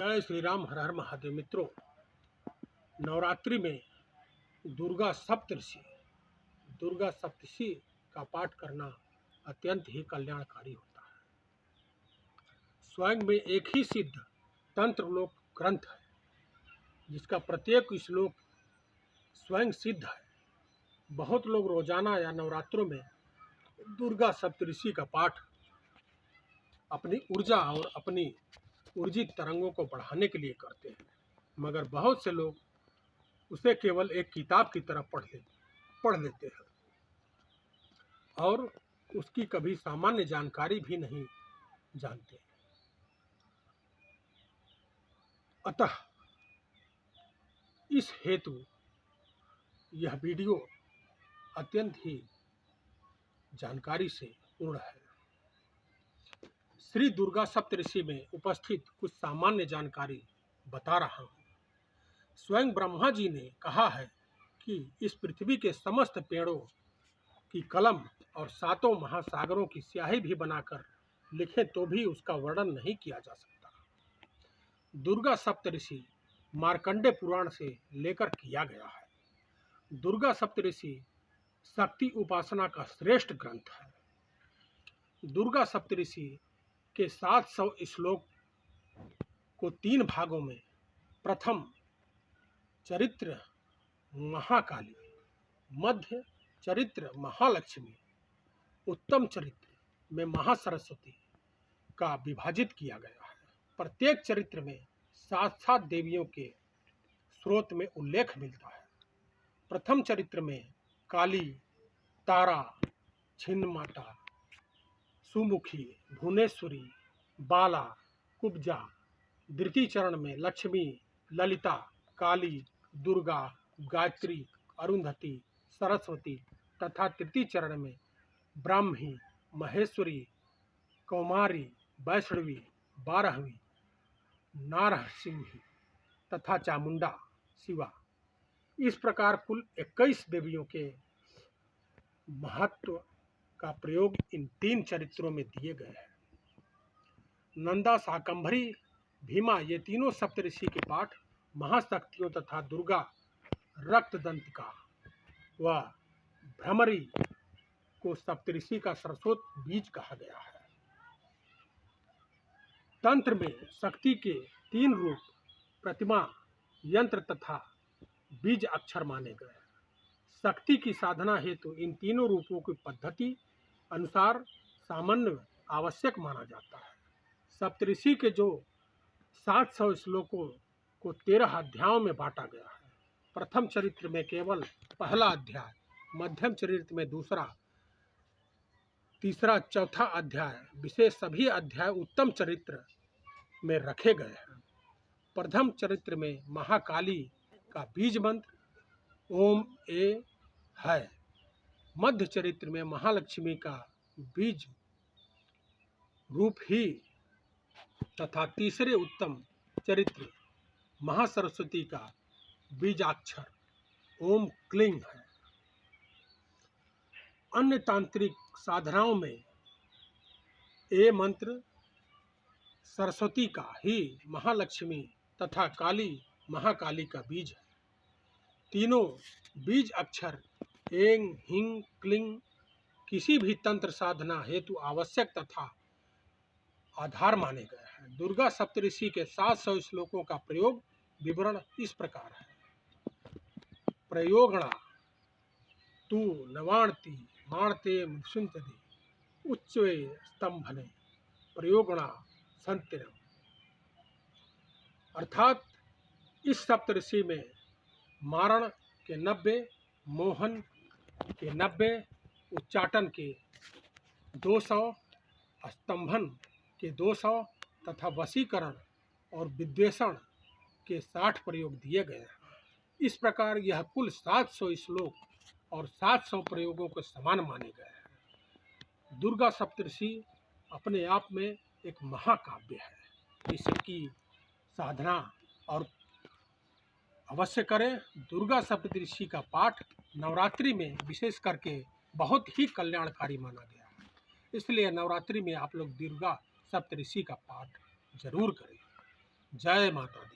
जय श्री राम। हर हर महादेव। मित्रों, नवरात्रि में दुर्गा सप्तशती का पाठ करना अत्यंत ही कल्याणकारी होता है। स्वयं में एक ही सिद्ध तंत्रलोक ग्रंथ है जिसका प्रत्येक श्लोक स्वयं सिद्ध है। बहुत लोग रोजाना या नवरात्रों में दुर्गा सप्तशती का पाठ अपनी ऊर्जा और अपनी ऊर्जित तरंगों को बढ़ाने के लिए करते हैं, मगर बहुत से लोग उसे केवल एक किताब की तरह पढ़ लेते हैं और उसकी कभी सामान्य जानकारी भी नहीं जानते। अतः इस हेतु यह वीडियो अत्यंत ही जानकारी से पूर्ण है। श्री दुर्गा सप्तशती में उपस्थित कुछ सामान्य जानकारी बता रहा हूँ। स्वयं ब्रह्मा जी ने कहा है कि इस पृथ्वी के समस्त पेड़ों की कलम और सातों महासागरों की स्याही भी बनाकर लिखें तो भी उसका वर्णन नहीं किया जा सकता। दुर्गा सप्तशती मार्कंडेय पुराण से लेकर किया गया है। दुर्गा सप्तशती शक्ति उपासना का श्रेष्ठ ग्रंथ है। दुर्गा सप्तशती के 700 श्लोक को 3 भागों में, प्रथम चरित्र महाकाली, मध्य चरित्र महालक्ष्मी, उत्तम चरित्र में महासरस्वती का विभाजित किया गया है। प्रत्येक चरित्र में 7 देवियों के स्रोत में उल्लेख मिलता है। प्रथम चरित्र में काली, तारा, छिन्नमाता, सुमुखी, भुवनेश्वरी, बाला, कुब्जा। द्वितीय चरण में लक्ष्मी, ललिता, काली, दुर्गा, गायत्री, अरुंधति, सरस्वती तथा तृतीय चरण में ब्राह्मी, महेश्वरी, कौमारी, वैष्णवी, बारहवीं, नारसिंही तथा चामुंडा शिवा। इस प्रकार कुल 21 देवियों के महत्व का प्रयोग इन 3 चरित्रों में दिए गए हैं। नंदा, शाकंभरी, भीमा ये तीनों सप्तऋषि के पाठ महाशक्तियों तथा दुर्गा रक्तदंतिका व भ्रमरी को सप्तऋषि का सरस्वत बीज कहा गया है। तंत्र में शक्ति के 3 रूप प्रतिमा, यंत्र तथा बीज अक्षर माने गए। शक्ति की साधना हेतु इन तीनों रूपों की पद्धति अनुसार सामान्य आवश्यक माना जाता है। सप्तऋषि के जो 700 श्लोकों को 13 अध्यायों में बांटा गया है। प्रथम चरित्र में केवल पहला अध्याय, मध्यम चरित्र में दूसरा, तीसरा, चौथा अध्याय, विशेष सभी अध्याय उत्तम चरित्र में रखे गए हैं। प्रथम चरित्र में महाकाली का बीज मंत्र ओम ए है। मध्य चरित्र में महालक्ष्मी का बीज रूप ही तथा तीसरे उत्तम चरित्र महासरस्वती का बीजाक्षर ओम क्लीं है। अन्य तांत्रिक साधनाओं में ए मंत्र सरस्वती का ही महालक्ष्मी तथा काली महाकाली का बीज है। तीनों बीज अक्षर एंग, हिंग, क्लिंग किसी भी तंत्र साधना हेतु आवश्यक तथा आधार माने गए हैं। दुर्गा सप्तऋषि के 700 श्लोकों का प्रयोग विवरण इस प्रकार है। प्रयोगणा तु नवाणति माणते मृत्युंजलि उच्चवे स्तंभने प्रयोगणा संतिरम। अर्थात इस सप्तऋषि में मारण के 90, मोहन के 90, उच्चाटन के 200, स्तंभन के 200 तथा वशीकरण और विद्वेषण के 60 प्रयोग दिए गए हैं। इस प्रकार यह कुल 700 श्लोक और 700 प्रयोगों के समान माने गए हैं। दुर्गा सप्तऋषि अपने आप में एक महाकाव्य है। इसकी साधना और अवश्य करें। दुर्गा सप्तऋषि का पाठ नवरात्रि में विशेष करके बहुत ही कल्याणकारी माना गया है। इसलिए नवरात्रि में आप लोग दुर्गा सप्तऋषि का पाठ जरूर करें। जय माता दी।